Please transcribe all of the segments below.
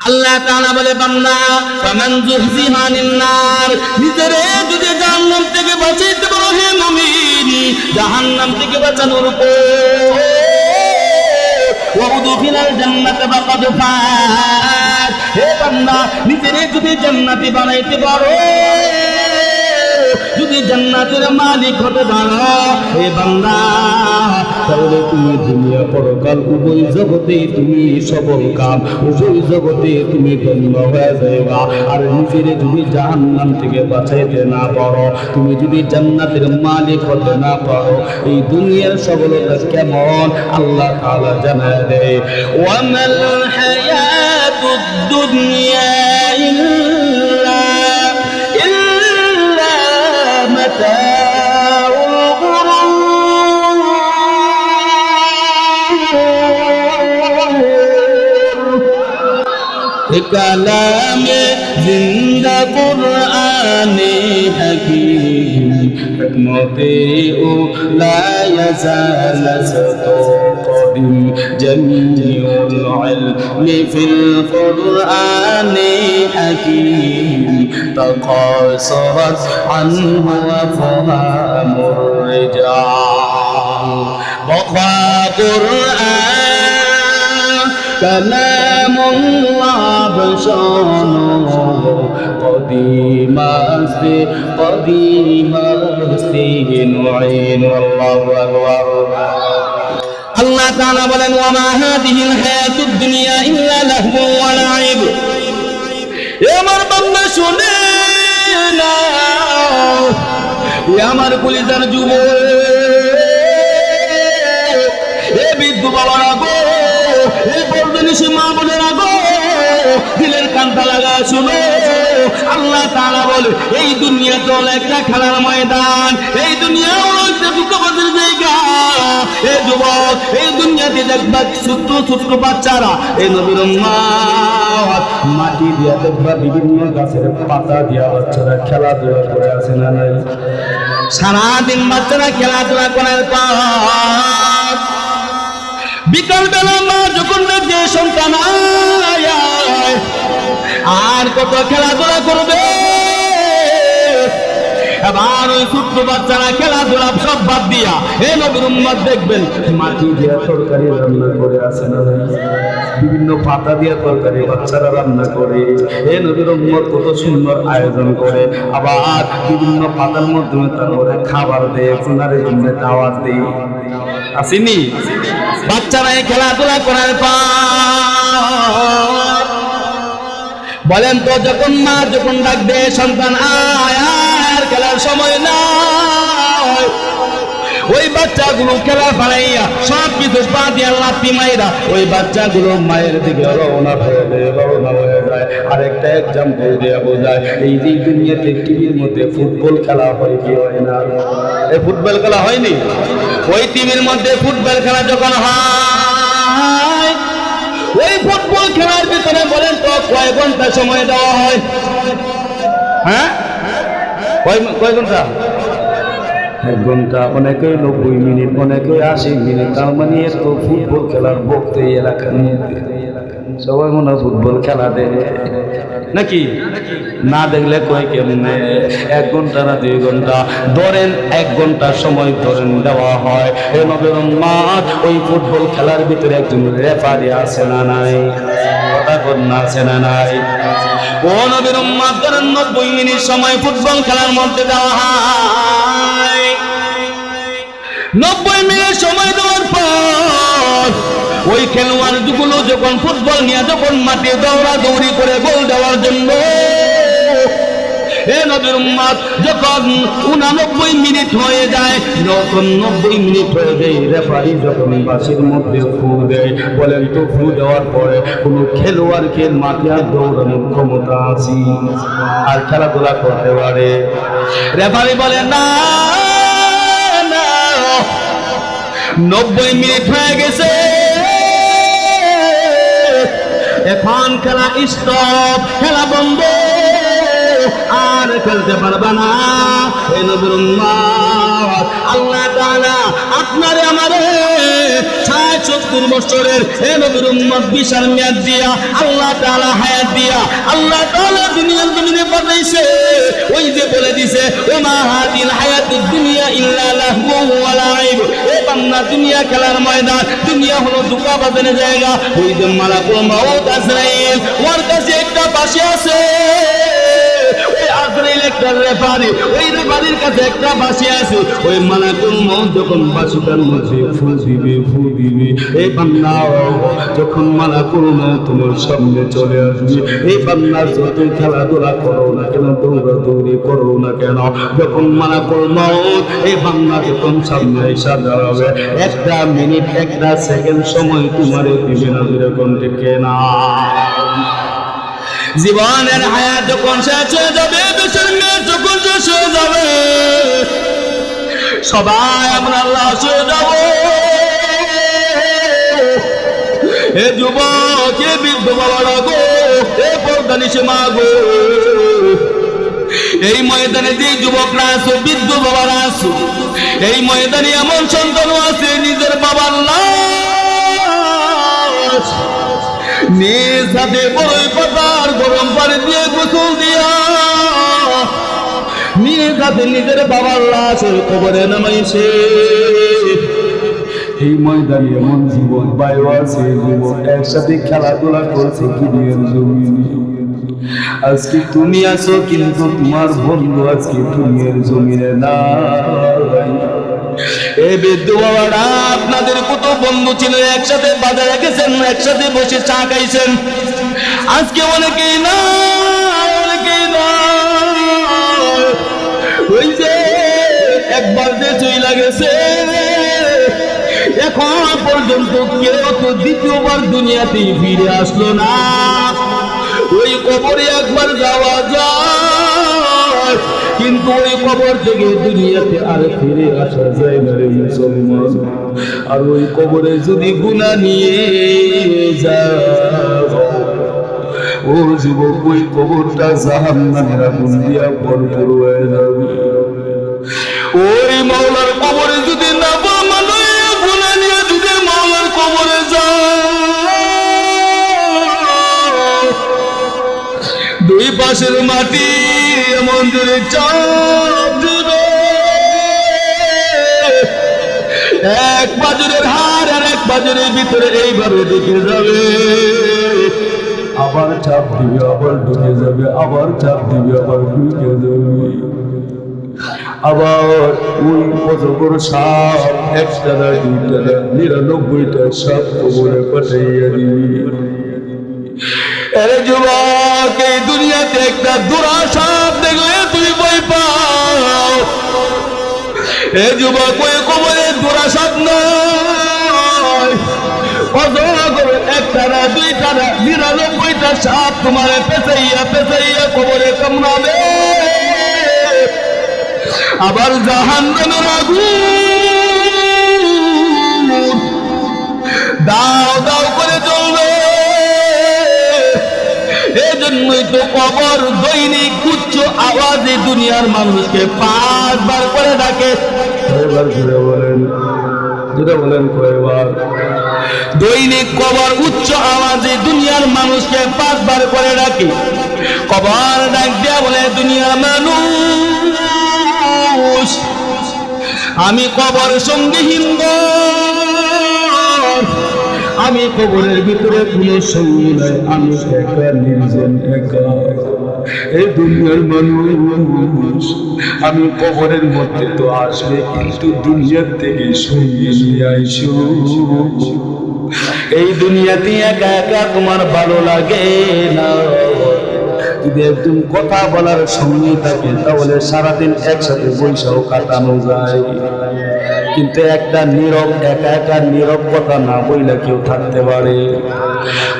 আল্লাহ তাআলা বলে বান্দা ফামান যুহজিহা আনিন নার, নিজেরে যদি জাহান্নাম থেকে বাঁচাইতে পারো হে মুমিন, জাহান্নাম থেকে বাঁচানোর উপর ওয়া উদখিলাল জান্নাতা ফাকাদ ফাত, হে বান্দা নিজেরে যদি জান্নাতি বানাইতে পারো, যদি জান্নাতের মালিক হতে পারো হে বান্দা, তাহলে তুমি দুনিয়া পরকাল উভয় জগতে তুমি সফল কাম, উভয় জগতে তুমি ধন্য হয়ে যাইবা। আর নিজেরে যদি জাহান্নাম থেকে বাঁচাইতে না পারো, তুমি যদি জান্নাতের মালিক হতে না পারো, এই দুনিয়ার সফলতা কেমন আল্লাহ তাআলা জানায় দেয়। ওয়ামাল হায়াতুদ দুনিয়া ইল্লা মাতাউল গুরুর, কালামে জিন্দা কুরআনে হাকীম, হিকমতে ও লা ইয়াজাল সাতো কদিম, জামিউল ইলমি ফিল কুরআনে হাকীম, তাকাসসারাত আনহু আফহামুর রিজাল। ওয়া কুরআন কালামুল্লাহ বশানো, কদিমাস্তে নুঈন। আল্লাহু আকবার। আল্লাহ তাআলা বলেন ওয়া মা হাদিহিল হায়াতুদ দুনিয়া ইল্লা লাহবু ওয়া লাইব, এ আমার বান্দা শুনে না, এ আমার কলিজার যুবক, এ বৃদ্ধ বাবারা গো, এ পর্দানিশী মা বোনেরা গো, দিলের কানটা লাগা শুনো। আল্লাহ তাআলা বলে এই দুনিয়া তো একটা খেলার ময়দান, এই দুনিয়া একটা দুঃখবাদের জায়গা। এ যুবক, এই দুনিয়াতে দেখবা ছোট্ট ছোট্ট বাচ্চারা, এই নবীর উম্মত, মাটি দিয়া দেখবা বিভিন্ন গাছের পাতা দিয়া বাচ্চারা খেলাধুলা করে আছে না নাই? সারাদিন বাচ্চারা খেলাধুলা করার পর বিকাল বেলা মা যখন দেখে সন্তান আর কত খেলাধুলা করবে, এবার ওই ছোট্ট বাচ্চারা খেলাধুলা সব বাদ দিয়া হে নবীর উম্মত দেখবেন মাটি দিয়া তরকারি রান্না করে আছে না, বিভিন্ন পাতা দিয়া তরকারি বাচ্চারা রান্না করে। হে নবীর উম্মত কত সুন্দর আয়োজন করে, আবার বিভিন্ন পাতার মাধ্যমে তারপরে খাবার দেয়, কোনারে জন্য দাওয়াত দেয়। আসেনি বাচ্চারা এই খেলাধুলা করার পর বলেন তো, যখন মা যখন ডাক দে সন্তান আয় আর খেলার সময় নাই, ওই বাচ্চাগুলো খেলা ফালাইয়া সব কিছু পা দিয়ে লাথি মাইরা ওই বাচ্চাগুলো মায়ের দিকে রওনা হয়ে যায়। আরেকটা এক্সাম্পল দেয়া বোঝায়, এই যে দুনিয়াতে টিভির মধ্যে ফুটবল খেলা হয় কি হয় না? এই ফুটবল খেলা হয়নি? ওই টিভির মধ্যে ফুটবল খেলা যখন হয়, ওই ফুটবল খেলার ভিতরে বলেন তো কয় ঘন্টা সময় দেওয়া হয়? হ্যাঁ, কয় ঘন্টা? 1 ঘন্টা, অনেকে 90 মিনিট, অনেকে 80 মিনিট। তার মানে এত ফুটবল খেলার বক্তে এলাকা নিয়ে সবাই মনে হয় ফুটবল খেলা দেয় নাকি? না দেখলে কয় কেমনে 1 ঘন্টা না 2 ঘন্টা ধরেন, 1 ঘন্টার সময় ধরেন দেওয়া হয়। এই নবীর উম্মত ওই ফুটবল খেলার ভিতরে একজন রেফারি আছে না নাই? কথা বল না, আছে না নাই? ও নবীর উম্মত ধরেন 90 মিনিট সময় ফুটবল খেলার মধ্যে দেওয়া হয়। 90 মিনিট সময় দেওয়ার পর ওই খেলোয়াড়গুলো যখন ফুটবল নিয়ে যখন মাঠে দৌড়াদৌড়ি করে গোল দেওয়ার জন্য, হে নবীর উম্মত যখন 89 মিনিট হয়ে যায়, যখন 90 মিনিট হয়ে যায়, রেফারি যখন বাসির মধ্যে ফু দেয়, বলেন তো ফু দেওয়ার পরে কোনো খেলোয়াড়কে মাঠে আর দৌড়ানোর ক্ষমতা আছে আর খেলাধুলা করতে পারে? রেফারি বলে না, 90 মিনিট হয়ে গেছে, এখন খেলা স্টপ, খেলা বন্ধ, আর খেলতে পারবা না। হে নবীর উম্মত, আল্লাহ তাআলা আপনারে আমারে 60 70 বছরের এ নবীর উম্মত বিশাল মেয়াদ দিয়া আল্লাহ তাআলা হায়াত দিয়া আল্লাহ তাআলা দুনিয়ার জমিনে পাঠাইছে। ওই যে বলে দিছে ওমা হাদিল হায়াতুদ দুনিয়া ইল্লা লাহু ওয়া লাইব। এ বান্দা দুনিয়া খেলার ময়দান, দুনিয়া হলো ধোঁকাবাজের জায়গা। ওই যে মালাকুল মাউত আজরাইল ওর কাছে একটা বাঁশি আছে। ওই আজরাইল একটা রেফারি, ওই রেফারির কাছে একটা বাঁশি আছে। ওই মালাকুল মাউত যখন বাঁশিটার মধ্যে ফু দিবে এই বান্দা যখন মালাকুল মাউত তোমার সামনে চলে আসবে, এই বান্দা যতই খেলাধুলা করো না কেন, দৌড়াদৌড়ি করো না কেন, যখন মালাকুল মাউত এই বান্দা যখন সামনে এসে দাঁড়াবে, একটা মিনিট একটা সেকেন্ড সময় তোমারে দিবে না, এরকম থেকে না। জীবনের হায়াত যখন শেষ হয়ে যাবে, বেশের মেয়ে যখন শেষ হয়ে যাবে, সবাই আমরা লাশ হয়ে যাব। এ যুবক, এ বৃদ্ধ বাবারা গো, এ পর্দানিসে মা গো, এই ময়দানে যে যুবকরা আছো, বৃদ্ধ বাবারা আছো, এই ময়দানে এমন সন্তানও আছে নিজের বাবার লাশ নিজ হাতে বড়ই পাতার গরম পানি দিয়ে গোসল দিয়া নিজ হাতে নিজের বাবার লাশ কবরে নামাইছে। এই ময়দানে এমন জীবন বায়ু আছে, জীবন একসাথে খেলাধুলা করছে দুনিয়ার জমিনে। আজকে তুমি আছো কিন্তু তোমার বন্ধু আজকে দুনিয়ার জমিনে নাই। এই বৃদ্ধ বাবারা, আপনাদের কত বন্ধু ছিল, একসাথে বাজারে গেছেন, একসাথে বসে চা খাইছেন, আজকে অনেকেই না, অনেকেই না। ওই যে একবার যে চইলা গেছে, এখন পর্যন্ত কেউ তো দ্বিতীয়বার দুনিয়াতে ফিরে আসলো না। ওই কবরে একবার যাওয়া যায়, কিন্তু ওই কবর থেকে দুনিয়াতে আর ফিরে আসা যায় না রে মুসলমান। আর ওই কবরে যদি গুনাহ নিয়ে যাও, ও যুবক, ওই কবরটা জাহান্নামের আগুন দিয়া ভরপুর হয়ে যাবে। ওই মাওলার কবরে যদি না মানে গুনাহ নিয়ে যদি মাওলার কবরে যাও, দুই পাশের মাটি এমন জোরে চাপ দিবে, এক বাজুরের হাড় আর এক বাজুরের ভিতরে এইভাবে ঢুকে যাবে, আবার চাপ দিবে, আবার ঢুকে যাবে, আবার চাপ দিবে, আবার ঢুকে যাবে। আবার ওই অজগর সাপ একটা না, দুইটা না, 99টা সাপ কবরে পাঠাইয়া দিবে। আরে যুবক, এই দুনিয়াতে একটা দুরা সাপ দেখলে তুই ভয় পাও। এ যুবক, ওই কবরে দুরা সাপ নয়, অজগর একটা না, দুইটা না, 99টা সাপ তোমার পেঁচাইয়া পেঁচাইয়া কবরে কামড়াবে। আবার জাহান্নামের আগুন দাও দাও করে জ্বলবে। এজন্যই তো কবর দৈনিক উচ্চ আওয়াজে দুনিয়ার মানুষকে 5 বার করে ডাকে। কয়বার ঘুরে বলেন, যেটা বলেন কয়বার? দৈনিক কবর উচ্চ আওয়াজে দুনিয়ার মানুষকে 5 বার করে ডাকে। কবর ডাক দিয়া বলে, দুনিয়ার মানুষ, আমি কবর সঙ্গীহীন, আমি কবরের ভিতরে কোনো সঙ্গী নাই, আমি একা নির্জন একা। এই দুনিয়ার মানুষ, আমি কবরের মধ্যে তো আসবে, কিন্তু দুনিয়ার থেকে সঙ্গী নিয়ে আইসো। এই দুনিয়াতে একা একা তোমার ভালো লাগে না। যদি একদম কথা বলার সঙ্গী থাকে, তাহলে সারাদিন একসাথে বৈশাও কাটানো যায়। কিন্তু একটা নীরব, একা একা নীরব কথা না বইলে কেউ থাকতে পারে?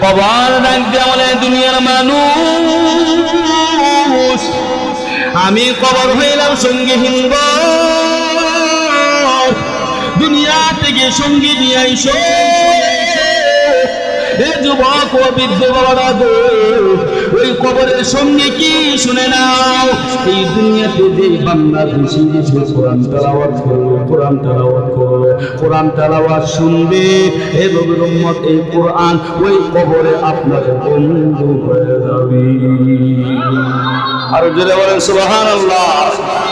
কবর ডাক দিয়ে বলে, দুনিয়ার মানুষ, আমি কবর হইলাম সঙ্গীহীন, দুনিয়া থেকে সঙ্গী নিয়ে আইসো। হে যুবক ও বৃদ্ধ বাবারা গো, ওই কবরের সঙ্গে কি শুনে নাও, এই দুনিয়াতে যে বান্দা বেশি বেশি কোরআন তেলাওয়াত করবে, কোরআন তেলাওয়াত করবে, কোরআন তেলাওয়াত শুনবে, হে নবীর উম্মত এই কোরআন ওই কবরে আপনার বন্ধু হয়ে যাবে। আর জোরে বলেন সুবহানাল্লাহ।